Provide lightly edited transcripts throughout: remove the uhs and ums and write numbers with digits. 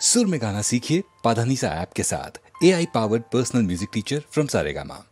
सुर में गाना सीखिए पाधानीसा ऐप के साथ। AI powered personal music teacher from Saregama.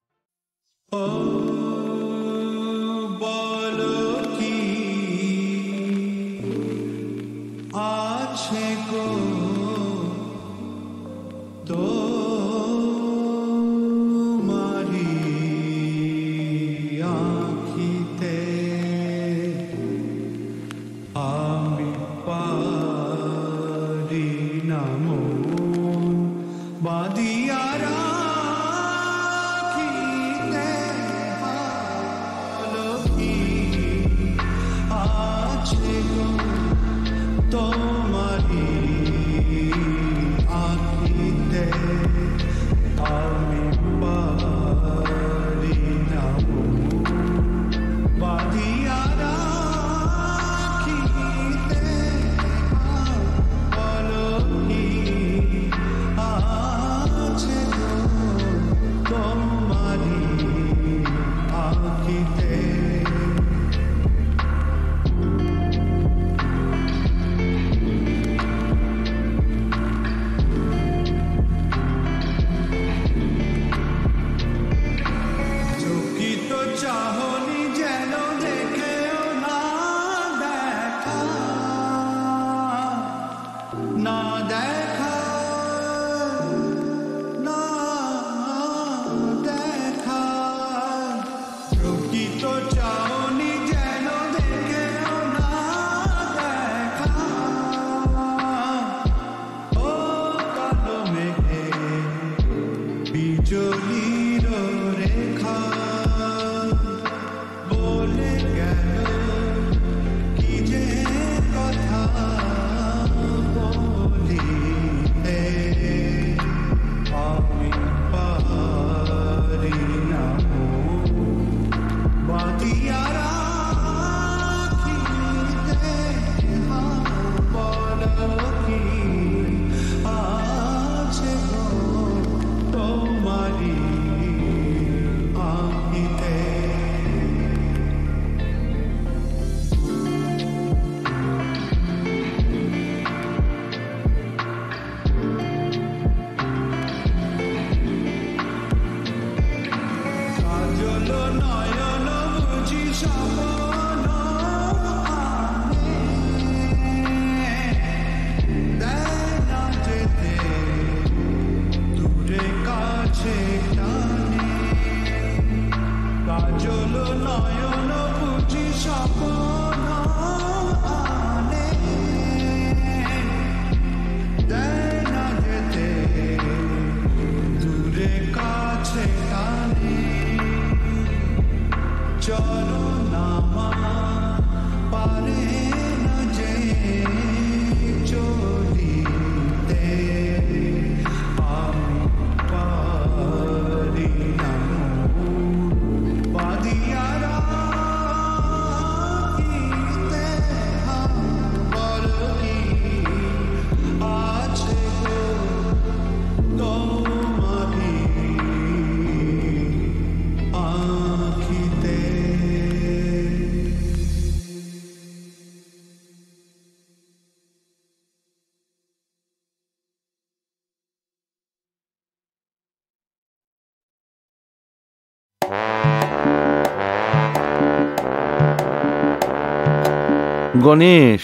Ganesh,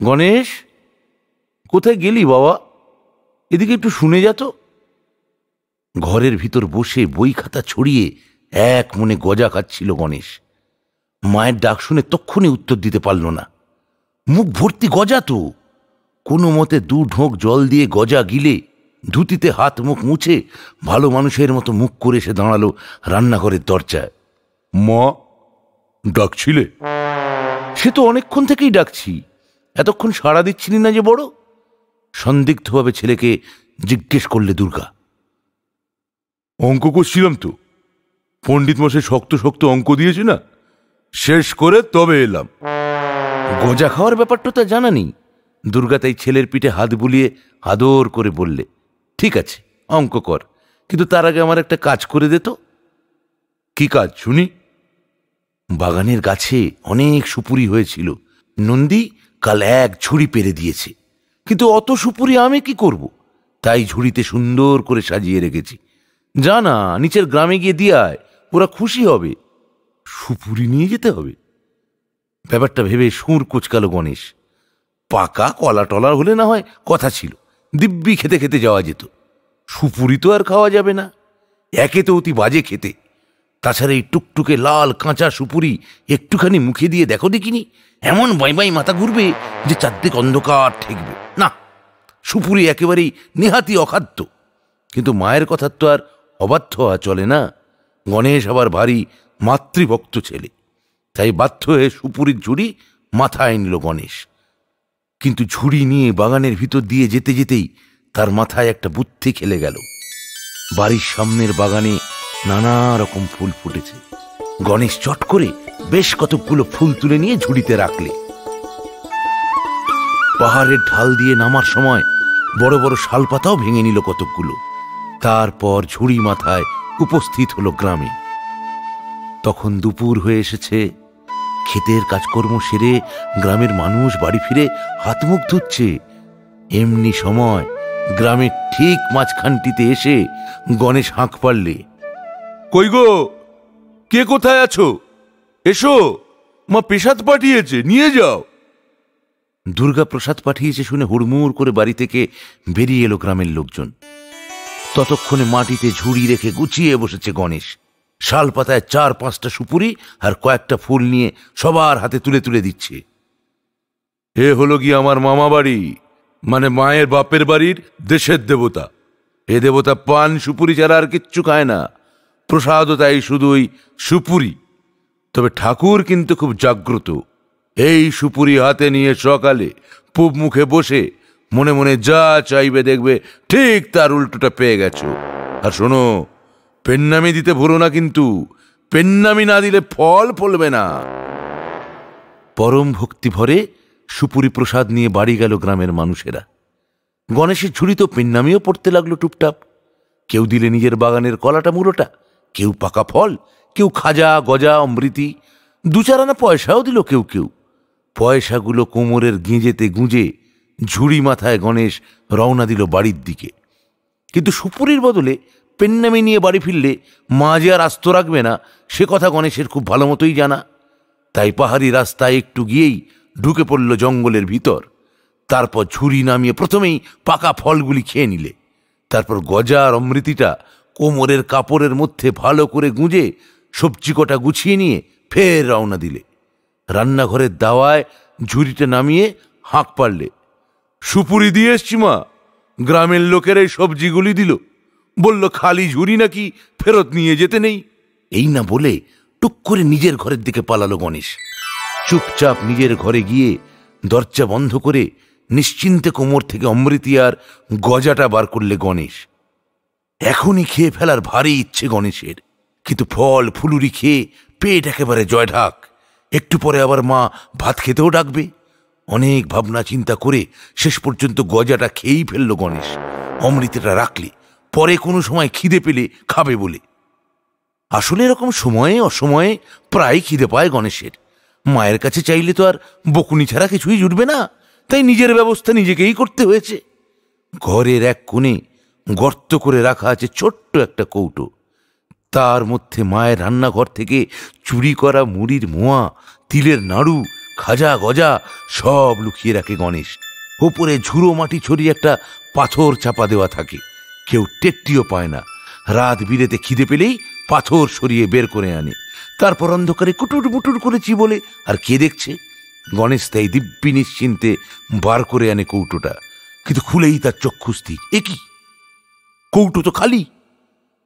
Ganesh, কোথায় গেলি বাবা? এদিকে একটু শুনে যা তো। ঘরের ভিতর বসে বই খাতা ছড়িয়ে এক মনে গজা খাচ্ছিল গণেশ। মায়ের ডাক শুনে তক্ষুনি উত্তর দিতে পারল না। মুখ ভর্তি গজা তো। কোনো মতে 2 ঢোক জল দিয়ে গজা গিলে ধুতিতে হাত মুখ মুছে ভালো মানুষের মতো মুখ করে এসে দাঁড়ালো রান্নাঘরের দরজায়। মা, ডাকছিলে? সে তো অনেকক্ষণ থেকেই ডাকছি, এতক্ষণ সাড়া দিচ্ছিলি না যে বড়? সন্দিগ্ধভাবে ছেলেকে জিজ্ঞেস করলে দুর্গা। অঙ্ক করছিলাম তো, পণ্ডিত মশাই শক্ত শক্ত অঙ্ক দিয়েছে না, শেষ করে তবে এলাম। গজা খাওয়ার ব্যাপারটা তো জানা নেই। দুর্গা তাই ছেলের পিঠে হাত বুলিয়ে আদর করে বললে, ঠিক আছে অঙ্ক কর, কিন্তু তার আগে আমার একটা কাজ করে দে তো। কি কাজ শুনি? বাগানের গাছে অনেক সুপুরি হয়েছিল, নন্দী কাল 1 ঝুড়ি পেরে দিয়েছে, কিন্তু অত সুপুরি আমি কি করব? তাই ঝুড়িতে সুন্দর করে সাজিয়ে রেখেছি। যা না, নিচের গ্রামে গিয়ে দিয়ে আয়, ওরা খুশি হবে। সুপুরি নিয়ে যেতে হবে? ব্যাপারটা ভেবে সুর কুচকালো গণেশ। পাকা কলা টলা হলে না হয় কথা ছিল, দিব্যি খেতে খেতে যাওয়া যেত। সুপুরি তো আর খাওয়া যাবে না, একে তো অতি বাজে খেতে। তাছাড়া এই টুকটুকে লাল কাঁচা সুপুরি একটুখানি মুখে দিয়ে দেখো দেখিনি, এমন বাই বাই মাথা ঘুরবে যে চারদিক অন্ধকার ঠেকবে। না, সুপুরি একেবারেই নেহাতি অখাদ্য। কিন্তু মায়ের কথা তো আর অবাধ্য হওয়া চলে না। গণেশ আবার ভারী মাতৃভক্ত ছেলে, তাই বাধ্য হয়ে সুপুরির ঝুড়ি মাথায় নিল গণেশ। কিন্তু ঝুড়ি নিয়ে বাগানের ভিতর দিয়ে যেতে যেতেই তার মাথায় একটা বুদ্ধি খেলে গেল। বাড়ির সামনের বাগানে নানা রকম ফুল ফুটেছে। গণেশ চট করে বেশ কতকগুলো ফুল তুলে নিয়ে ঝুড়িতে রাখলে। পাহাড়ের ঢাল দিয়ে নামার সময় বড় বড় শালপাতাও ভেঙে নিল কতকগুলো। তারপর ঝুড়ি মাথায় উপস্থিত হলো গ্রামে। তখন দুপুর হয়ে এসেছে। ক্ষেতের কাজকর্ম সেরে গ্রামের মানুষ বাড়ি ফিরে হাত মুখ ধুচ্ছে। এমনি সময় গ্রামের ঠিক মাঝখানটিতে এসে গণেশ হাঁক পারলে, কই গো, কে কোথায় আছো? এসো, মা প্রসাদ পাঠিয়েছে, নিয়ে যাও। দুর্গা প্রসাদ পাঠিয়েছে শুনে হুড়মুড় করে বাড়ি থেকে বেরিয়ে এলো গ্রামের লোকজন। ততক্ষণে মাটিতে ঝুড়ি রেখে গুছিয়ে বসেছে গণেশ। শাল পাতায় 4-5টা সুপুরি আর কয়েকটা ফুল নিয়ে সবার হাতে তুলে তুলে দিচ্ছে। এ হলো গিয়ে আমার মামা বাড়ি, মানে মায়ের বাপের বাড়ির দেশের দেবতা। এ দেবতা পান সুপুরি ছাড়া আর কিচ্ছু খায় না। প্রসাদও তাই শুধুই সুপুরি। তবে ঠাকুর কিন্তু খুব জাগ্রত। এই সুপুরি হাতে নিয়ে সকালে পূব মুখে বসে মনে মনে যা চাইবে দেখবে ঠিক তার উল্টোটা পেয়ে গেছো। আর শোনো, পেন্নামি দিতে ভুলো না, কিন্তু পেন্নামি না দিলে ফল ফলবে না। পরম ভক্তি ভরে সুপুরি প্রসাদ নিয়ে বাড়ি গেল গ্রামের মানুষেরা। গণেশের ঝুড়ি তো পেন্নামিও পড়তে লাগলো টুপটাপ। কেউ দিলে নিজের বাগানের কলাটা মূলোটা, কেউ পাকা ফল, কেউ খাজা গজা অমৃতি, 2-4 আনা পয়সাও দিল কেউ কেউ। পয়সাগুলো কোমরের গেঁজেতে গুঁজে ঝুড়ি মাথায় গণেশ রওনা দিল বাড়ির দিকে। কিন্তু সুপুরির বদলে পেন্নামি নিয়ে বাড়ি ফিরলে মা যে আর আস্ত রাখবে না, সে কথা গণেশের খুব ভালো মতোই জানা। তাই পাহাড়ি রাস্তায় একটু গিয়েই ঢুকে পড়ল জঙ্গলের ভিতর। তারপর ঝুড়ি নামিয়ে প্রথমেই পাকা ফলগুলি খেয়ে নিলে। তারপর গজা আর অমৃতিটা কোমরের কাপড়ের মধ্যে ভালো করে গুঁজে সবজি কটা গুছিয়ে নিয়ে ফের রওনা দিলে। রান্নাঘরের দাওয়ায় ঝুড়িটা নামিয়ে হাঁক পারলে, সুপুরি দিয়ে এসছি মা। গ্রামের লোকের এই সবজিগুলি দিল, বলল খালি ঝুড়ি নাকি ফেরত নিয়ে যেতে নেই। এই না বলে টুক করে নিজের ঘরের দিকে পালালো গণেশ। চুপচাপ নিজের ঘরে গিয়ে দরজা বন্ধ করে নিশ্চিন্তে কোমর থেকে অমৃতি আর গজাটা বার করলে গণেশ। এখনই খেয়ে ফেলার ভারী ইচ্ছে গণেশের, কিন্তু ফল ফুলুরি খেয়ে পেট একেবারে জয় ঢাক। একটু পরে আবার মা ভাত খেতেও ডাকবে। অনেক ভাবনা চিন্তা করে শেষ পর্যন্ত গজাটা খেয়েই ফেলল গণেশ। অমৃতটা রাখলে পরে কোনো সময় খিদে পেলে খাবে বলে। আসলে এরকম সময়ে অসময়ে প্রায় খিদে পায় গণেশের। মায়ের কাছে চাইলে তো আর বকুনি ছাড়া কিছুই জুটবে না, তাই নিজের ব্যবস্থা নিজেকেই করতে হয়েছে। ঘরের এক কোণে গর্ত করে রাখা আছে ছোট্ট একটা কৌটো। তার মধ্যে মায়ের রান্নাঘর থেকে চুরি করা মুড়ির মোয়া, তিলের নাড়ু, খাজা গজা সব লুকিয়ে রাখে গণেশ। ওপরে ঝুড়ো মাটি ছড়িয়ে একটা পাথর চাপা দেওয়া থাকে, কেউ টেট্টিও পায় না। রাত বিরেতে খিদে পেলেই পাথর সরিয়ে বের করে আনে। তারপর অন্ধকারে কুটুর মুটুর করেছি বলে আর কে দেখছে। গণেশ তাই দিব্যি নিশ্চিন্তে বার করে আনে কৌটোটা, কিন্তু খুলেই তার চক্ষু স্থির। এ কি, কৌটো তো খালি,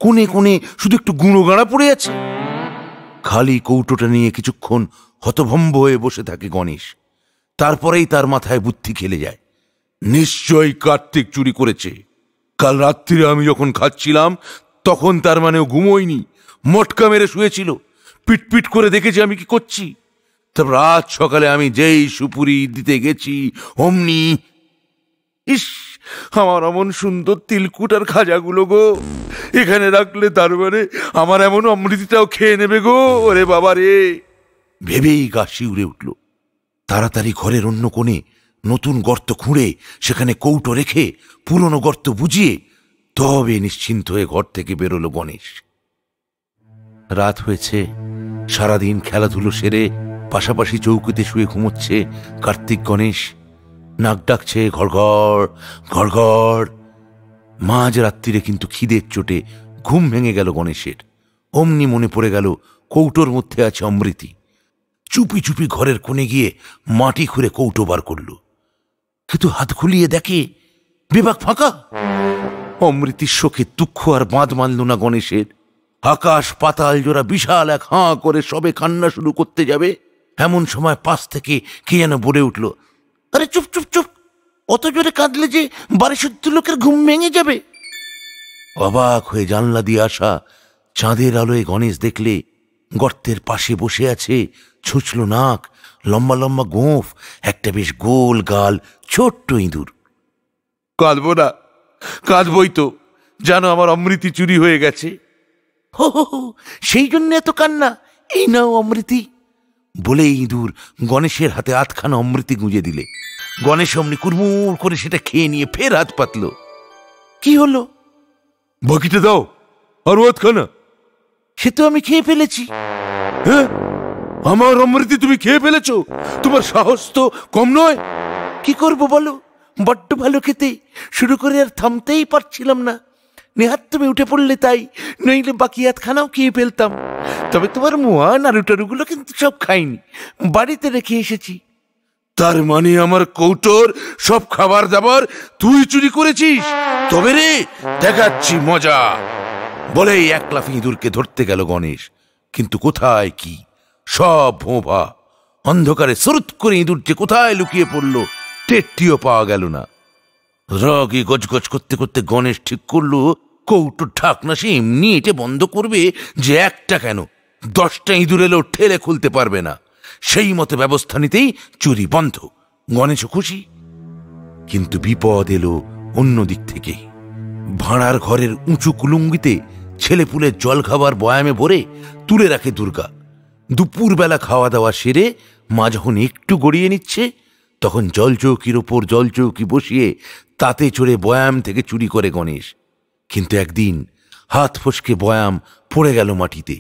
কোণে কোণে শুধু একটু গুঁড়ো গাঁড়া পড়ে আছে। খালি কৌটোটা নিয়ে কিছুক্ষণ হতভম্ব হয়ে বসে থাকে গণেশ। তারপরেই তার মাথায় বুদ্ধি খেলে যায়। নিশ্চয়ই কার্তিক চুরি করেছে। কাল রাত্রিরে আমি যখন খাচ্ছিলাম তখন তার মানে ও ঘুমোয়নি, মটকা মেরে শুয়েছিল। পিটপিট করে দেখেছি আমি কি করছি। তারপর রাত সকালে আমি যেই সুপুরি দিতে গেছি অমনি, ইস, আমার এমন সুন্দর তিলকুট আর খাজাগুলো গো, এখানে রাখলে তার মানে আমার এমন অমৃতিটাও খেয়ে নেবে গো, ওরে বাবা রে। ভেবেই গা শিউরে উঠল। তাড়াতাড়ি ঘরের অন্য কোণে নতুন গর্ত খুঁড়ে সেখানে কৌটো রেখে পুরনো গর্ত বুঝিয়ে তবে নিশ্চিন্ত হয়ে ঘর থেকে বেরোলো গণেশ। রাত হয়েছে, সারাদিন খেলাধুলো সেরে পাশাপাশি চৌকিতে শুয়ে ঘুমোচ্ছে কার্তিক গণেশ। নাক ডাকছে ঘড়ঘড় ঘড়ঘড়। মাঝ রাত্রিরে কিন্তু খিদের চোটে ঘুম ভেঙে গেল গণেশের। অমনি মনে পড়ে গেল কৌটোর মধ্যে আছে অমৃতি। চুপি চুপি ঘরের কোণে গিয়ে মাটি খুঁড়ে কৌটো বার করল, কিন্তু হাত খুলিয়ে দেখে বিভাগ ফাঁকা। অমৃতির শোকে দুঃখ আর বাঁধ মানল না গণেশের। আকাশ পাতাল জোড়া বিশাল এক হাঁ করে সবে কান্না শুরু করতে যাবে, এমন সময় পাশ থেকে কে যেন বলে উঠল, আরে চুপ চুপ চুপ, অত জোরে কাঁদলে যে বাড়ি শুদ্ধ লোকের ঘুম ভেঙে যাবে। অবাক হয়ে জানলা দিয়ে আসা চাঁদের আলোয় গণেশ দেখলে গর্তের পাশে বসে আছে ছুঁচলো নাক, লম্বা লম্বা গোঁফ, একটা বেশ গোল গাল ছোট্ট ইঁদুর। কাঁদবো না, কাঁদবই তো, জানো আমার অমৃতি চুরি হয়ে গেছে। হো হো হো, সেই জন্য এত কান্না, এই নাও অমৃতি। বলে ইঁদুর গণেশের হাতে আধখানা অমৃতি গুঁজে দিলে। গণেশ অমনি কুড়মুড় করে সেটা খেয়ে নিয়ে ফের হাত পাতল। কি হলো? বাকিটা দাও, আর আধখানা। সে তো আমি খেয়ে ফেলেছি। হ্যাঁ, আমার অমৃতি তুমি খেয়ে ফেলেছ? তোমার সাহস তো কম নয়। কি করব বলো, বড্ড ভালো খেতে, শুরু করে আর থামতেই পারছিলাম না। নেহাত তুমি উঠে পড়লে তাই, নইলে বাকি আধখানাও খেয়ে ফেলতাম। তবে তোমার মোয়া নাড়ুটারুগুলো কিন্তু সব খাইনি, বাড়িতে রেখে এসেছি। তার মানে আমার কৌটোর সব খাবার দাবার তুই চুরি করেছিস? তবে রে, দেখাচ্ছি মজা। বলেই এক লাফে ইঁদুরকে ধরতে গেল গণেশ, কিন্তু কোথায় কি, সব ভোঁভা। অন্ধকারে সুরুত করে ইঁদুর যে কোথায় লুকিয়ে পড়ল টেরটিও পাওয়া গেল না। রাগে গজগজ করতে করতে গণেশ ঠিক করলো কৌটোর ঢাকনা সে এমনি এটে বন্ধ করবে, যে একটা কেন 10টা ইঁদুর এলেও ঠেলে খুলতে পারবে না। সেই মতো ব্যবস্থা নিতেই চুরি বন্ধ। গণেশও খুশি। কিন্তু বিপদ এলো অন্য দিক থেকে। ভাড়ার ঘরের উঁচু কুলুঙ্গিতে ছেলেপুলের জল খাবার বয়ামে ভরে তুলে রাখে দুর্গা। দুপুরবেলা খাওয়া দাওয়া সেরে মা যখন একটু গড়িয়ে নিচ্ছে, তখন জলচৌকির ওপর জলচৌকি বসিয়ে তাতে চড়ে বয়াম থেকে চুরি করে গণেশ। কিন্তু একদিন হাত ফসকে বয়াম পড়ে গেল মাটিতে।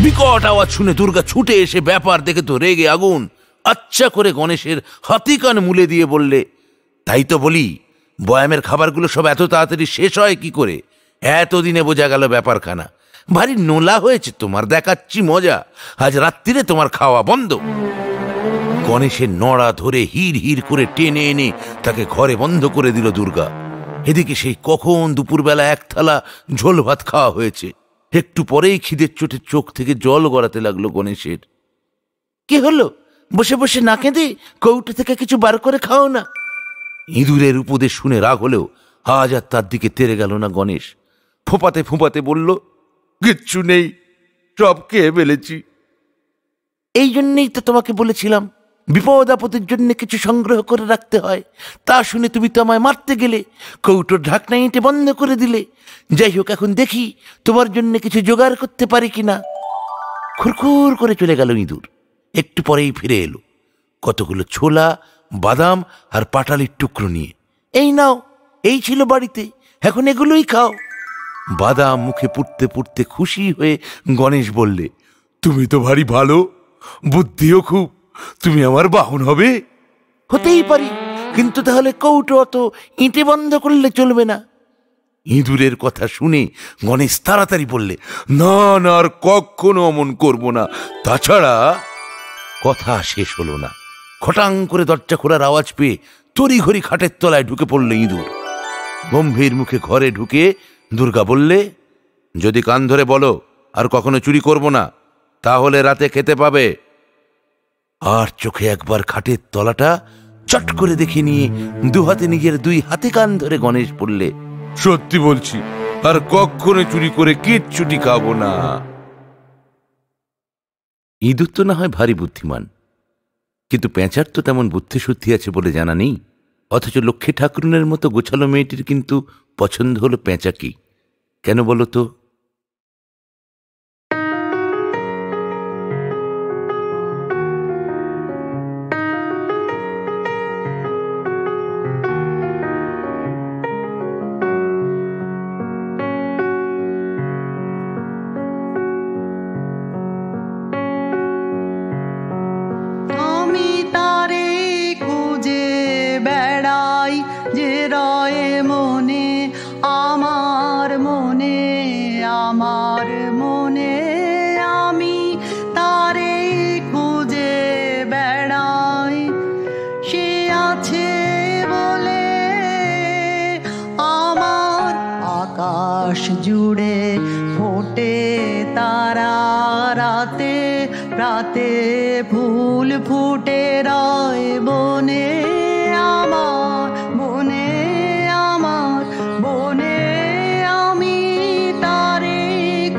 বিকট আওয়াজ শুনে দুর্গা ছুটে এসে ব্যাপার দেখে তো রেগে আগুন। আচ্ছা করে গণেশের হাতি কান মুলে দিয়ে বললে, তাই তো বলি, বয়ামের খাবারগুলো সব এত তাড়াতাড়ি শেষ হয় কি করে? এতদিনে বোঝা গেল ব্যাপারখানা। ভারী নোলা হয়েছে তোমার, দেখাচ্ছি মজা। আজ রাত্রিরে তোমার খাওয়া বন্ধ। গণেশের নড়া ধরে হির হির করে টেনে এনে তাকে ঘরে বন্ধ করে দিল দুর্গা। এদিকে সেই কখন দুপুরবেলা এক থালা ঝোল ভাত খাওয়া হয়েছে। একটু পরেই খিদের চোটে চোখ থেকে জল গড়াতে লাগলো গণেশের। কি হলো? বসে বসে না কেঁদে কৌটো থেকে কিছু বার করে খাও না। ইঁদুরের উপদেশ শুনে রাগ হলেও আজ আর তার দিকে তেরে গেল না গণেশ। ফোঁপাতে ফোঁপাতে বলল, কিচ্ছু নেই, সব খেয়ে ফেলেছি। এই জন্যেই তো তোমাকে বলেছিলাম বিপদ আপদের জন্য কিছু সংগ্রহ করে রাখতে হয়। তা শুনে তুমি তো আমায় মারতে গেলে, কৌটোর ঢাকনা এঁটে বন্ধ করে দিলে। যাই হোক, এখন দেখি তোমার জন্য কিছু জোগাড় করতে পারি কিনা। খুরখুর করে চলে গেল ইঁদুর। একটু পরেই ফিরে এলো কতগুলো ছোলা, বাদাম আর পাটালির টুকরো নিয়ে। এই নাও, এই ছিল বাড়িতে, এখন এগুলোই খাও। বাদাম মুখে পুড়তে পুড়তে খুশি হয়ে গণেশ বললে, তুমি তো ভারী ভালো, বুদ্ধিও খুব, তুমি আমার বাহন হবে। হতেই পারি, কিন্তু তাহলে কৌটো অত ইঁটে বন্ধ করলে চলবে না। ইঁদুরের কথা শুনে গণেশ তাড়াতাড়ি বললে, না না, আর কখনো অমন করব না। তাছাড়া কথা শেষ হলো না, খটাং করে দরজা খোলার আওয়াজ পেয়ে তড়িঘড়ি খাটের তলায় ঢুকে পড়ল ইঁদুর। গম্ভীর মুখে ঘরে ঢুকে দুর্গা বললে, যদি কান ধরে বলো আর কখনো চুরি করব না, তাহলে রাতে খেতে পাবে। আর চোখে একবার খাটের তলাটা চট করে দেখে নিয়ে দুহাতে নিজের 2 হাতে কান ধরে গণেশ বললে, সত্যি বলছি, আর কখনো চুরি করে কিচ্ছুটি খাবো না। ইঁদুর তো না হয় ভারী বুদ্ধিমান, কিন্তু পেঁচার তো তেমন বুদ্ধিশুদ্ধি আছে বলে জানা নেই। অথচ লক্ষ্মী ঠাকুরনের মতো গোছালো মেয়েটির কিন্তু পছন্দ হলো পেঁচাকেই। কেন বলো তো? যে রয়ে মনে আমার মনে আমার মনে আমি তারে খুঁজে বেড়াই সে আছে বলে আমার আকাশ জুড়ে ফোটে তারা রাতে রাতে ফুল ফুটে রয় বনে আমার বনে আমার বনে আমি তারে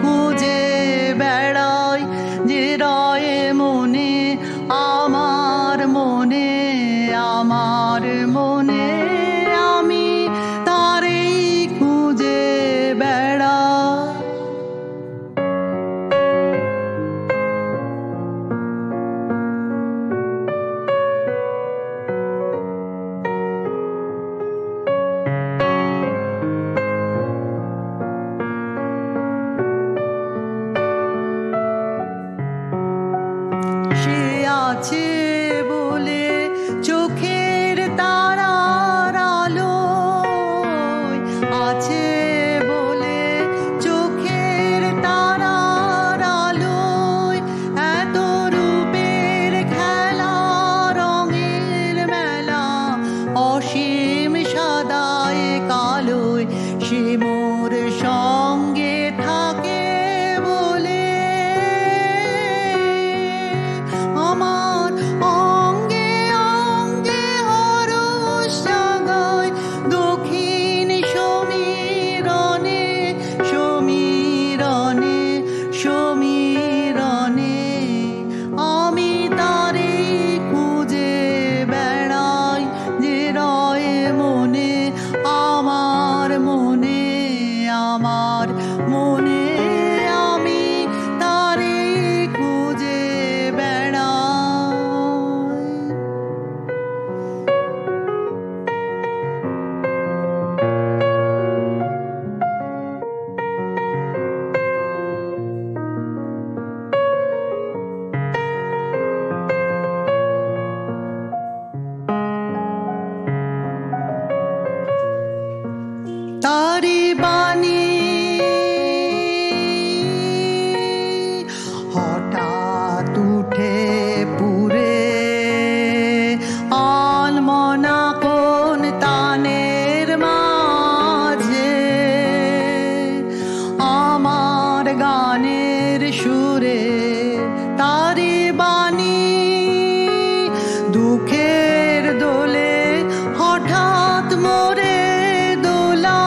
খুঁজে বেড়াই যে রয়ে মনে আমার মনে আমার মনে আমি তারে খুঁজে বেড়াই সে আছে বলে চোখের তারার আলোয় আছে বলে চোখের তারার আলোয় এত রূপের খেলা রঙের মেলা অসীম সাদায় কালোয় সে মোর সঙ্গে থাকে বলে আমার অঙ্গে অঙ্গে হরষ জাগায় দক্ষিণ সমীরণে সমীরণে সমীরণে আমি তারে খুঁজে বেড়াই যে রয়ে মনে আমার মনে আমার মনে আমি তারে খুঁজে বেড়াই তারি বাণী হঠাৎ উঠে পুরে আলমনা কোন তানের মাঝে আমার গানের সুরে তারি বাণী দুঃখের দোলে হঠাৎ মোরে দোলা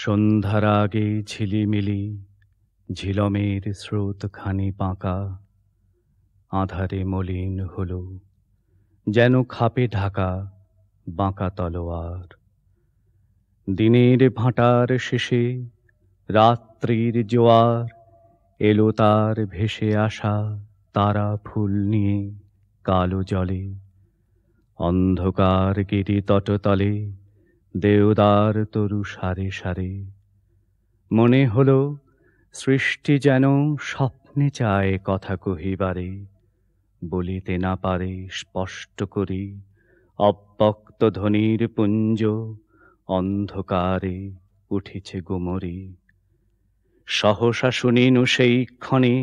সন্ধ্যার আগে ঝিলিমিলি ঝিলমের স্রোতখানি বাঁকা, আঁধারে মলিন হলো যেন খাপে ঢাকা বাঁকা তলোয়ার। দিনের ভাঁটার শেষে রাত্রির জোয়ার এলো তার ভেসে আসা তারা ফুল নিয়ে কালো জলে। অন্ধকার গিরি তটতলে দেওদার তরু সারে সারে। মনে হলো সৃষ্টি যেন স্বপ্নে চায় কথা কহিবারে, বলিতে না পারে স্পষ্ট করি অব্যক্ত ধ্বনির পুঞ্জ অন্ধকারে উঠিছে গুমরি। সহসা শুনিনু সেই ক্ষণে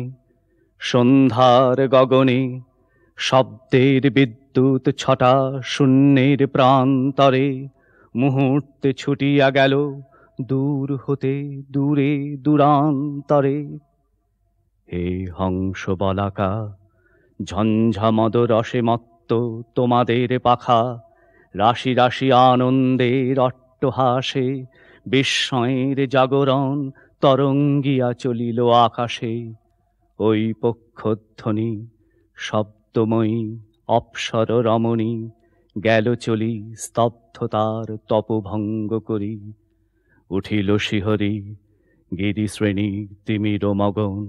সন্ধ্যার গগনে শব্দের বিদ্যুৎ ছটা শূন্যের প্রান্তরে। মুহূর্তে ছুটিয়া গেল দূর হতে দূরে দূরান্তরে। হে হংস বলাকা ঝঞ্ঝামদ রসে মত্ত তোমাদের পাখা, রাশি রাশি আনন্দের অট্টহাসে বিস্ময়ের জাগরণ তরঙ্গিয়া চলিল আকাশে। ওই পক্ষধ্বনি শব্দময়ী অপ্সর রমণী গেল চলি স্তব্ধতার তপভঙ্গ করি। উঠিল শিহরি গিরিশ্রেণী তিমির মগন,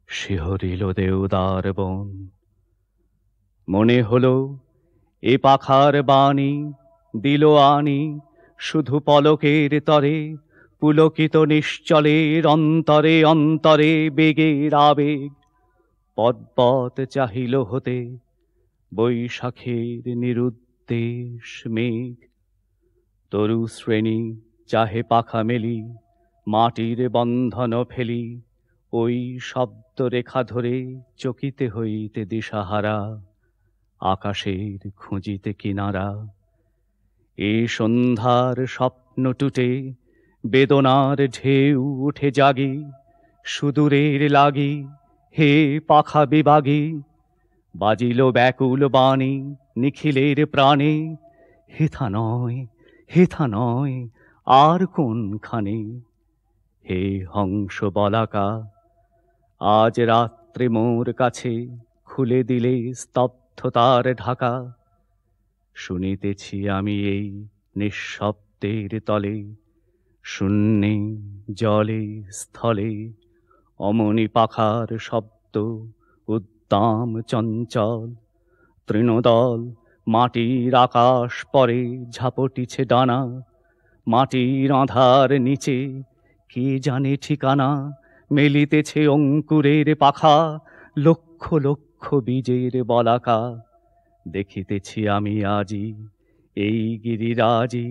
শিহরিল দেওদার বন। মনে হলো এ পাখার বাণী দিল আনি শুধু পলকের তরে, পুলকিত নিশ্চলের অন্তরে অন্তরে বেগের আবেগ। পদ্পত চাহিল হতে বৈশাখের নিরুদ্দেশ মেঘ। তরু শ্রেণী চাহে পাখা মেলি মাটির বন্ধন ফেলি, ওই শব্দ রেখা ধরে চকিতে হইতে দিশাহারা আকাশের খুঁজিতে কিনারা। এ সন্ধ্যার স্বপ্ন টুটে বেদনার ঢেউ উঠে জাগি সুদূরের লাগি। হে পাখা বিভাগী বাজিল ব্যাকুল বাণী নিখিলের প্রাণে, হেথা নয় হেথা নয় আর কোনখানে। হে হংস বলাকা আজ রাত্রে মোর কাছে খুলে দিলে স্তব্ধতার ঢাকা। শুনিতেছি আমি এই নিঃশব্দের তলে, শূন্যে জলে স্থলে অমনি পাখার শব্দ উদ্দাম চঞ্চল। তৃণদল মাটির আকাশ পরে ঝাপটিছে ডানা, মাটির আঁধার নিচে কে জানে ঠিকানা। মেলিতেছে অঙ্কুরের পাখা লক্ষ লক্ষ বীজের বলাকা। দেখিতেছি আমি আজি এই গিরিরাজি,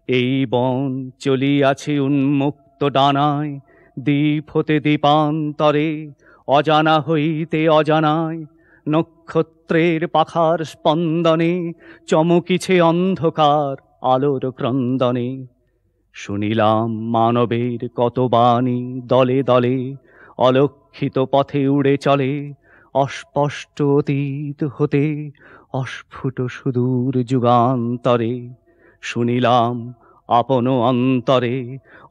এই বন চলিয়াছে উন্মুক্ত ডানায়। দ্বীপ হতে দ্বীপান্তরে অজানা হইতে অজানায়, নক্ষত্রের পাখার স্পন্দনে চমকিছে অন্ধকার আলোর ক্রন্দনে। শুনিলাম মানবের কত বাণী দলে দলে অলক্ষিত পথে উড়ে চলে। অস্পষ্ট অতীত হতে অস্ফুট সুদূর যুগান্তরে। শুনিলাম আপন অন্তরে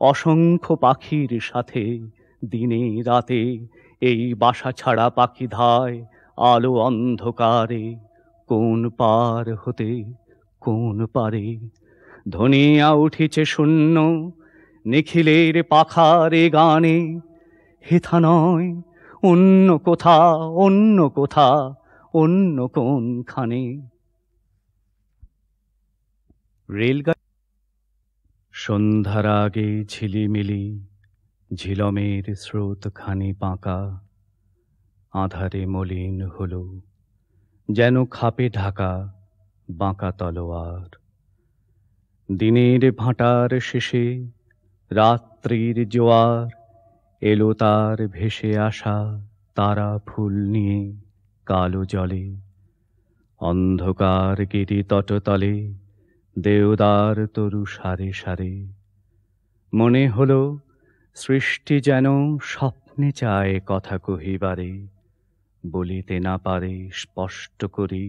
অসংখ্য পাখির সাথে দিনে রাতে এই বাসা ছাড়া পাখি ধায় আলো অন্ধকারে। কোন পার হতে কোন পারে ধ্বনিয়া উঠিছে শূন্য নিখিলের পাখারে গানে। হেথা নয় অন্য কোথা অন্য কোথা অন্য কোনখানে। রেলগাড়ি সন্ধ্যার আগে ঝিলিমিলি ঝিলমের স্রোতখানি বাঁকা, আঁধারে মলিন হলো যেন খাপে ঢাকা বাঁকা তলোয়ার। দিনের ভাঁটার শেষে রাত্রির জোয়ার এলো তার ভেসে আসা তারা ফুল নিয়ে কালো জলে। অন্ধকার গিরি তটতলে দেওদার তরু সারে সারে। মনে হলো সৃষ্টি যেন স্বপ্নে চায় কথা কহিবারে, বলিতে না পারে স্পষ্ট করি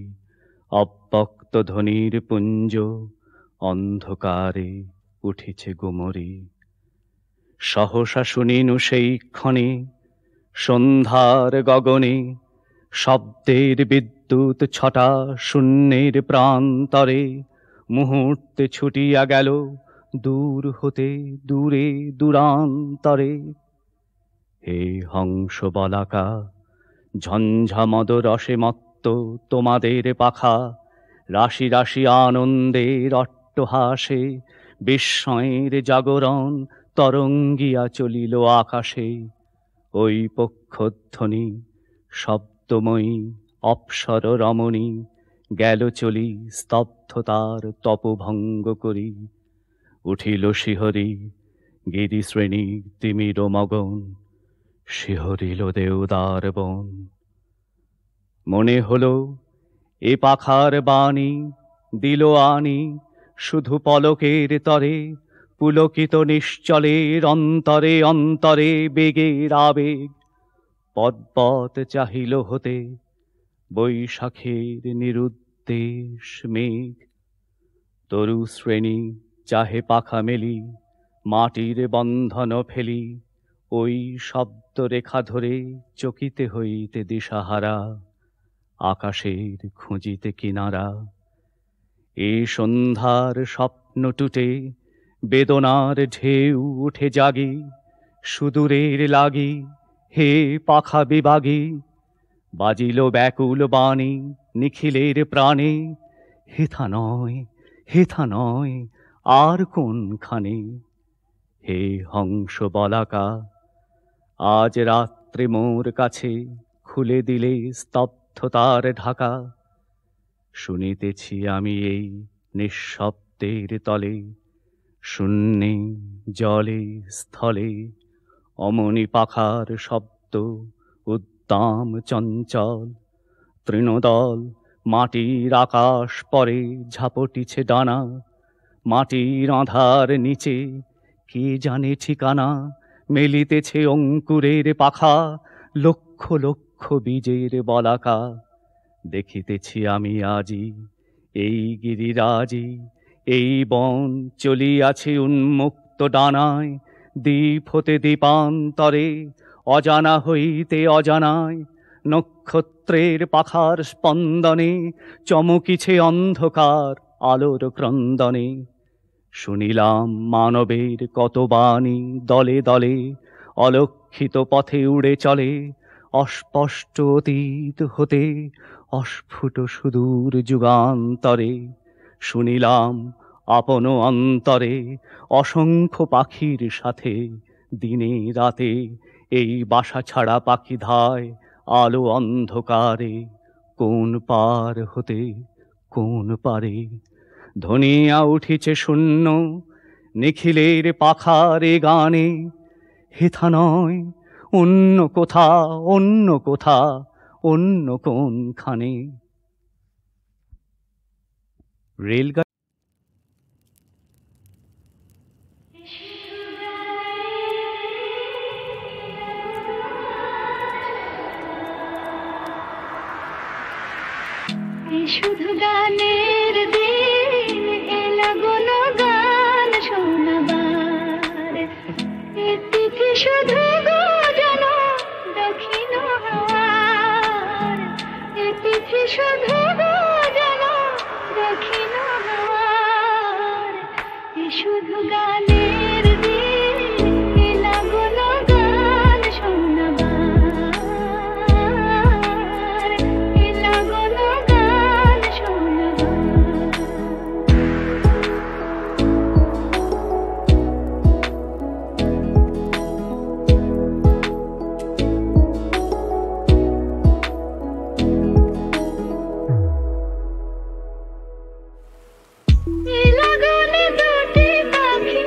অব্যক্ত ধ্বনির পুঞ্জ অন্ধকারে উঠিছে গুমরি। সহসা শুনিনু সেই ক্ষণে সন্ধ্যার গগনে শব্দের বিদ্যুৎ ছটা শূন্যের প্রান্তরে মুহূর্তে ছুটিয়া গেল দূর হতে দূরে দূরান্তরে। হে হংস বলাকা, ঝঞ্ঝামদ রসে মত্ত তোমাদের পাখা, রাশি রাশি আনন্দের অট্টহাসে বিস্ময়ের জাগরণ তরঙ্গিয়া চলিল আকাশে। ওই পক্ষধ্বনি শব্দময়ী অপ্সর রমণী গেল চলি স্তব্ধতার তপভঙ্গ করি। উঠিল শিহরি গিরিশ্রেণী তিমির মগন, শিহরিল দেওদার বন। মনে হলো এ পাখার বাণী দিল আনি শুধু পলকের তরে, পুলকিত নিশ্চলের অন্তরে অন্তরে বেগের আবেগ। পদ্পত চাহিল হতে বৈশাখের নিরুদ্দেশ মেঘ, তরু শ্রেণী চাহে পাখা মেলি মাটির বন্ধন ফেলি। ওই শব্দ রেখা ধরে চকিতে হইতে দিশাহারা, আকাশের খুঁজিতে কিনারা। এ সন্ধ্যার স্বপ্ন টুটে বেদনার ঢেউ উঠে জাগি, সুদূরের লাগি হে পাখা বিভাগী। বাজিল ব্যাকুল বাণী নিখিলের প্রাণে, হেথা নয় হেথা নয় আর কোনখানে। হে হংস বলাকা, আজ রাত্রে মোর কাছে খুলে দিলে স্তব্ধতার ঢাকা। শুনিতেছি আমি এই নিঃশব্দের তলে, শূন্যে জলে স্থলে অমনি পাখার শব্দ উদ্দাম চঞ্চল। তৃণদল মাটির আকাশ পরে ঝাপটিছে ডানা, মাটির আঁধার নিচে কে জানে ঠিকানা। মেলিতেছে অঙ্কুরের পাখা, লক্ষ লক্ষ বীজের বলাকা। দেখিতেছি আমি আজি এই গিরিরাজি, এই বন চলিয়াছে উন্মুক্ত ডানায়। দ্বীপ হতে দ্বীপান্তরে অজানা হইতে অজানায়, নক্ষত্রের পাখার স্পন্দনে চমকিছে অন্ধকার আলোর ক্রন্দনে। শুনিলাম মানবের কত বাণী দলে দলে, অলক্ষিত পথে উড়ে চলে অস্পষ্ট অতীত হতে অস্ফুট সুদূর যুগান্তরে। শুনিলাম আপন অন্তরে অসংখ্য পাখির সাথে দিনে রাতে এই বাসা ছাড়া পাখি ধায় আলো অন্ধকারে। কোন পার হতে কোন পারে ধ্বনিয়া উঠিছে শূন্য নিখিলের পাখারে গানে। হেথা নয় অন্য কোথা অন্য কোথা অন্য কোনখানে। রেলগাড়ি শুধু গানের দিন এলা গুনো গান শোনাবার। এ তিথি শুধু গো জানো দক্ষিণ হাওয়ার, এ তিথি শুধু গো জানো দক্ষিণ হাওয়ার। এ শুধু গানের দিন এলা গুনো গান শোনাবার, এলা গুনো গান শোনাবার। এ লাগানে দুটি পাখি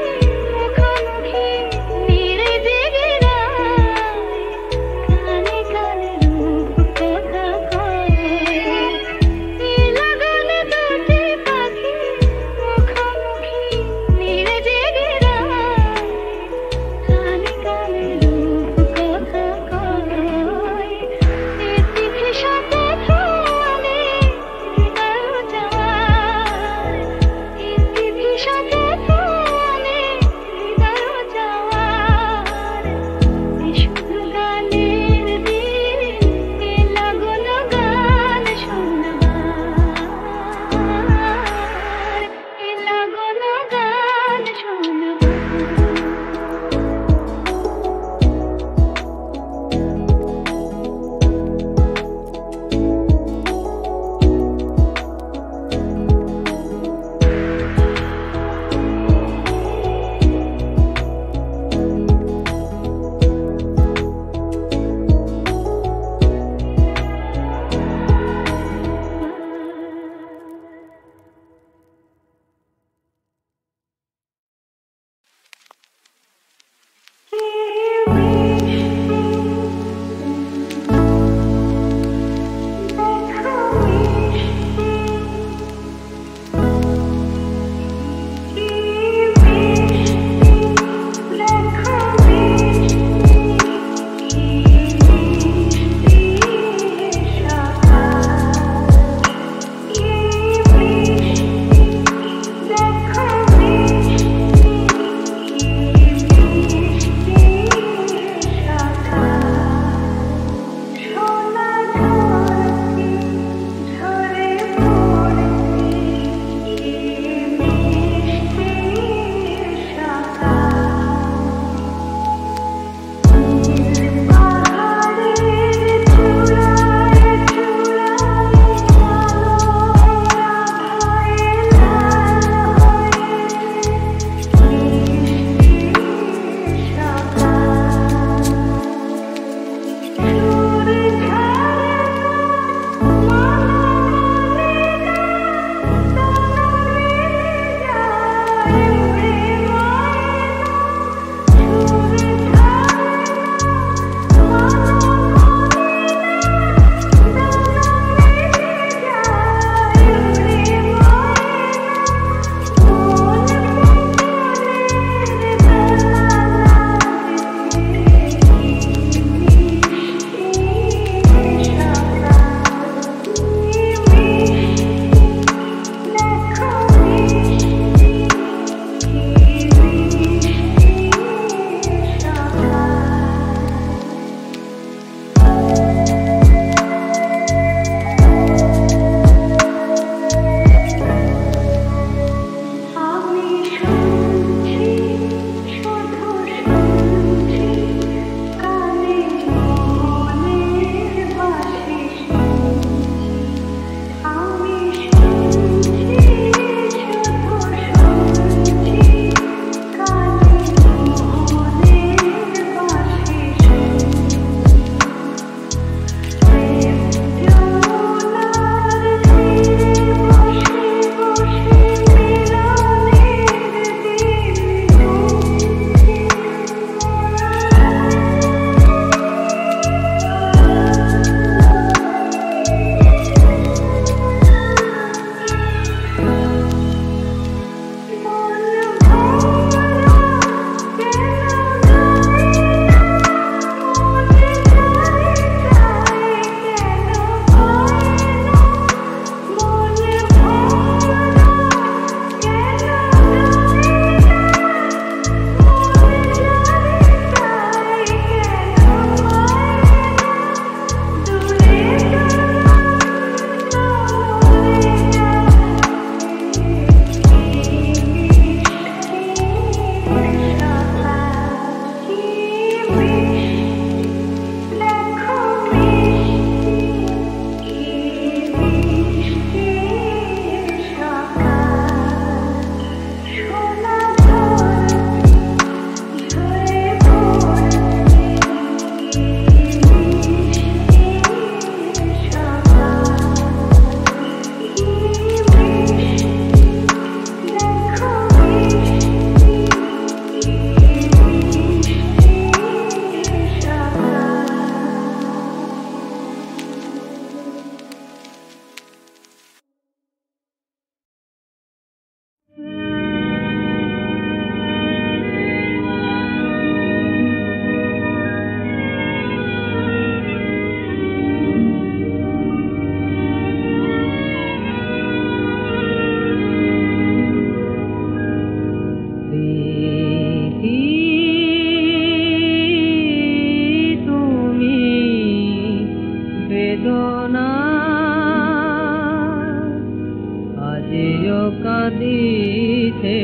কাঁদিছে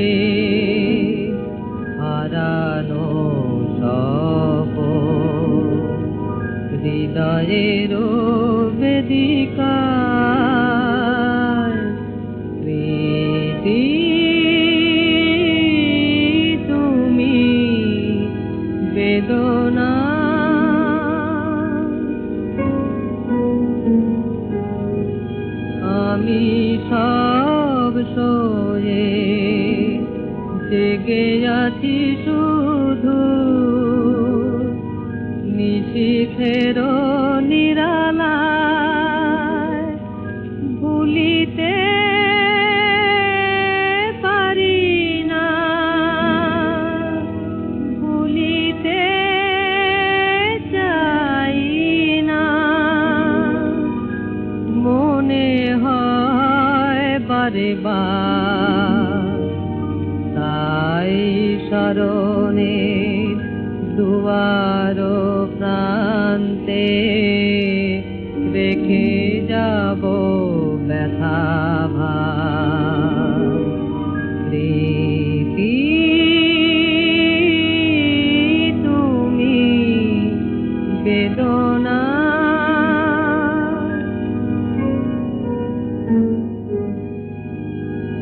হারানো সব হৃদয়ের বেদিকায় প্রীতি তুমি বেদনা আমি সব সয়ে জেগে আছি শুধু নিশীথের নিরালায় ভুলিতে পারি না ভুলিতে চাই না মনে হয় বারে বার তাই স্মরণে দুয়ার প্রান্তে রেখে যাব ব্যথা ভার প্রীতি তুমি বেদনা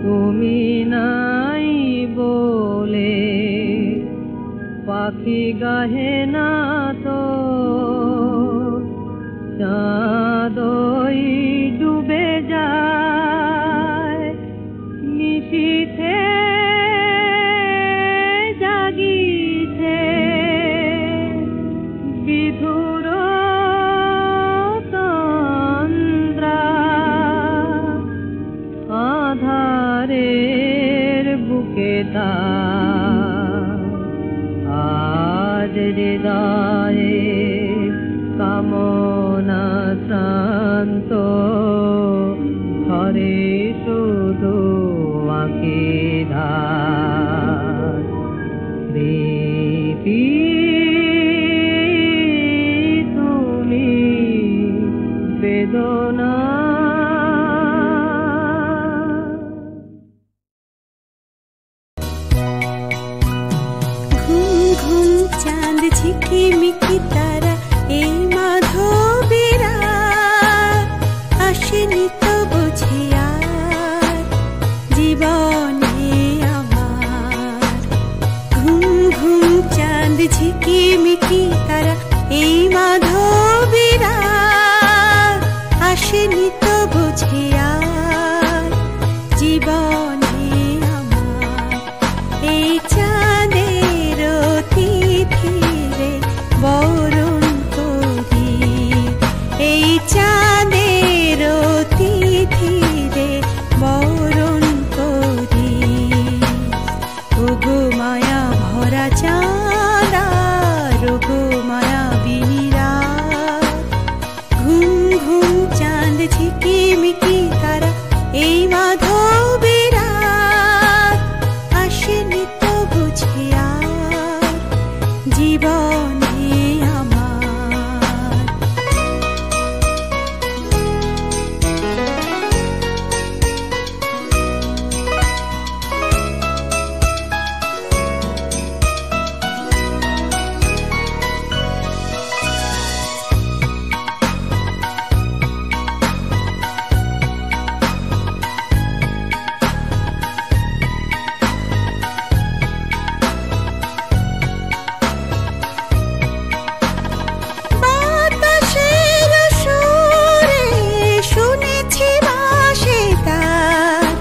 তুমি নাই বলে পাখি গাহে না তো চাঁদই ডুবে যায় নিশীথে জাগিছে বিধুর তন্দ্রা আধারের বুকে আজ হৃদয়ে কামনা শান্ত ঘরে শুধু আঁকি ধার প্রীতি তুমি বেদনা চাঁদ ঝিকিমিকি তারা এই মাধবীরা আসেনি তো বুঝি আর জীবনে আমার ঘুম ঘুম চাঁদ ঝিকিমিকি তারা এই মাধবীরা আসেনি তো বুঝি আর জীবনে আমার এই চাঁদের তিথিরে বরণ করি এই চাঁদের তিথিরে বরণ করি ওগো মায়া ভরা চাঁদ আর ওগো মায়া বিনিরা ঘুম ঘুম চাঁদ ঝিকিমিকি তারা এই মাধবীরা আসেনি তো বুঝি আর জীবনে আমার বাতাসের সুরে শুনেছি ভাসে তার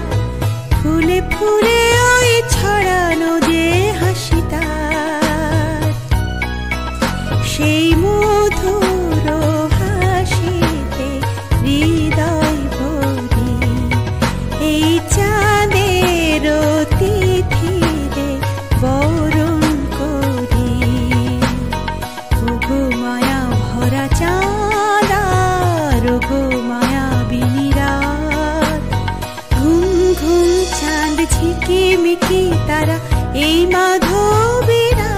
ফুলে ফুলে ওই ছড়ানো যে হাসি তার সেই মধুর হাসিতে হৃদয় ভরি এই চাঁদের তিথিরে বরণ করি ওগো মায়া ভরা চাঁদ আর ওগো মায়া বিনিরাত ঘুম ঘুম চাঁদ ঝিকিমিকি তারা এই মাধবীরা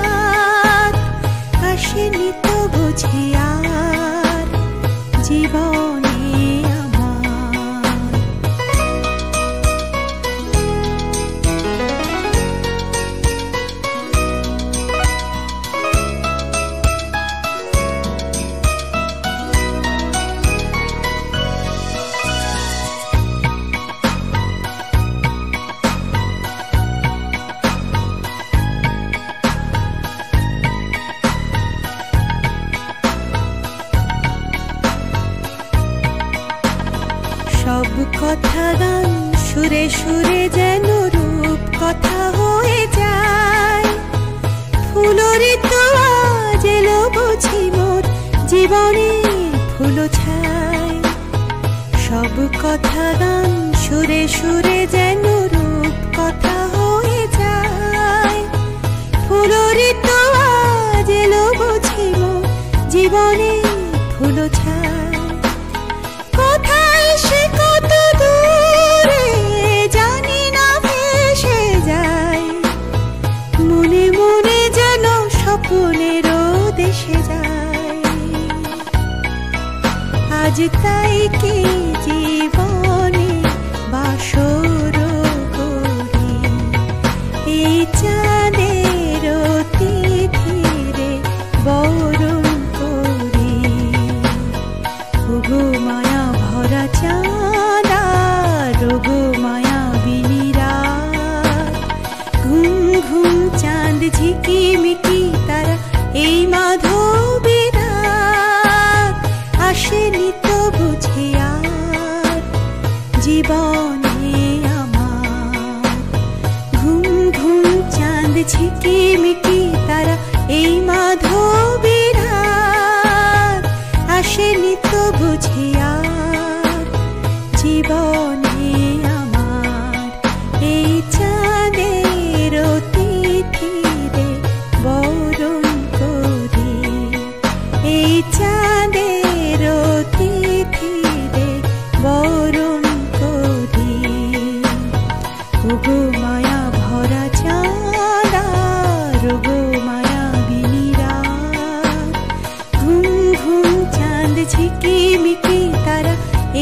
আসেনি তো বুঝি আর জীবনে আমার সুরে সুরে যেন রূপ কথা হয়ে যায়। ফুলরি তো আজ এলো বুঝি মোর জীবনে ফুল ছায়। সব কথা গান সুরে সুরে যেন রূপ কথা হয়ে যায়। ফুলরি তো আজ এলো বুঝি মোর জীবনে ফুল ছায়। কোথায় সে কত দূরে জানি না ভেসে যায়। মনে মনে যেন স্বপ্নেরও দেশে যায়। আজ তাই কি জীবনে বাসর করি এই চাঁদের তিথিরে বরণ করি। ওগো মায়া ভরা চাঁদ আর ওগো মায়া বিনিরা। ঘুম ঘুম চাঁদ ঝিকিমিকি তারা এই মাধবী রাত। আসেনি তো বুঝি আর জীবনে আমার। ঘুম ঘুম চাঁদ ঝিকিমিকি তারা এই মাধবী রাত। আসেনি তো বুঝি আর জীবনে আমার। এই চাঁদের তিথিরে বরণ করি এই চাঁদের তিথিরে বরণ করি। ওগো মায়া ভরা চাঁদ আর ওগো মায়া বিনিরা। ঘুম ঘুম চাঁদ ঝিকিমিকি তারা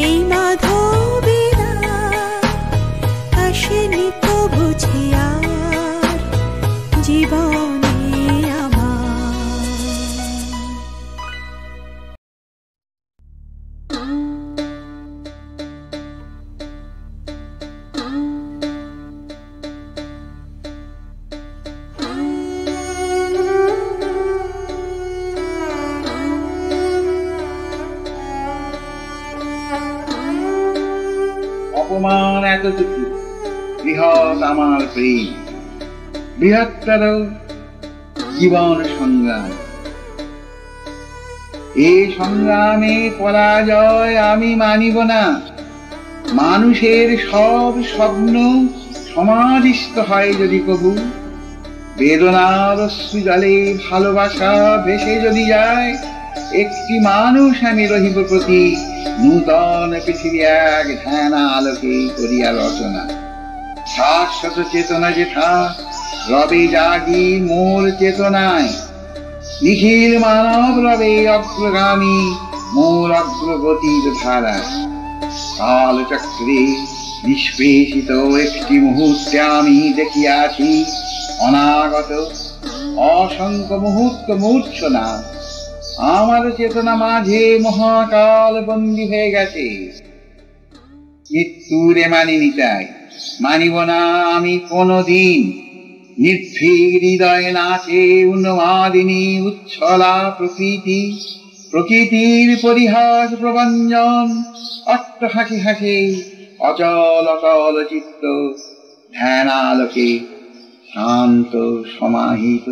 এই মাধবী রাত। আসেনি তো বুঝি আর জীবনে আমার। অপমান এতটুকু, বৃহৎ আমার প্রেম, বৃহত্তর জীবন সংগ্রাম। এই সংগ্রামে পরাজয় আমি মানিব না। মানুষের সব স্বপ্ন সমাধিস্থ হয় যদি কবু। বেদনার অশ্রু জলে ভালোবাসা ভেসে যদি যায়। একটি মানুষ আমি রহিব প্রতি নূতন পৃথিবী এক ধ্যান আলোকে করিয়া রচনা। শাশ্বত চেতনা যেথা রবে জাগি মোর চেতনায়। নিখিল মানব রবে অগ্রগামী মোর অগ্রগতির ধারা। কালচক্রে নিষ্পেষিত একটি মুহূর্তে আমি দেখিয়াছি অনাগত অসংখ্য মুহূর্ত মূর্ছনা। আমার চেতনা মাঝে মহাকাল বন্দী হয়ে গেছে। মৃত্যুরে মানিনি তাই মানিব না আমি কোনদিন। নির্ভীক হৃদয়ে নাচে উন্মাদিনী উচ্ছলা প্রকৃতি। প্রকৃতির পরিহাস প্রবঞ্জন অট্ট হাসি হাসে অচল অচল চিত্ত ধ্যানালোকে শান্ত সমাহিত।